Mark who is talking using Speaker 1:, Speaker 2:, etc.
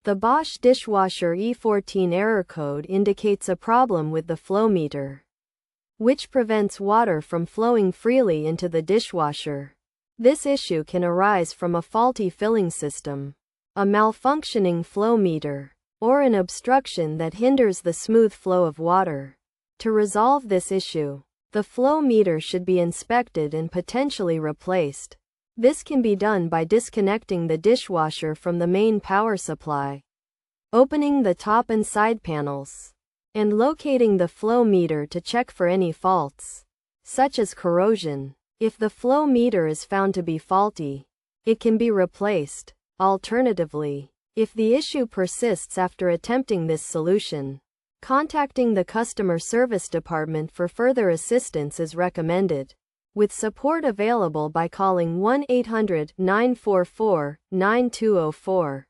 Speaker 1: The Bosch Dishwasher E14 error code indicates a problem with the flow meter, which prevents water from flowing freely into the dishwasher. This issue can arise from a faulty filling system, a malfunctioning flow meter, or an obstruction that hinders the smooth flow of water. To resolve this issue, the flow meter should be inspected and potentially replaced. This can be done by disconnecting the dishwasher from the main power supply, opening the top and side panels, and locating the flow meter to check for any faults, such as corrosion. If the flow meter is found to be faulty, it can be replaced. Alternatively, if the issue persists after attempting this solution, contacting the customer service department for further assistance is recommended, with support available by calling 1-800-944-9204.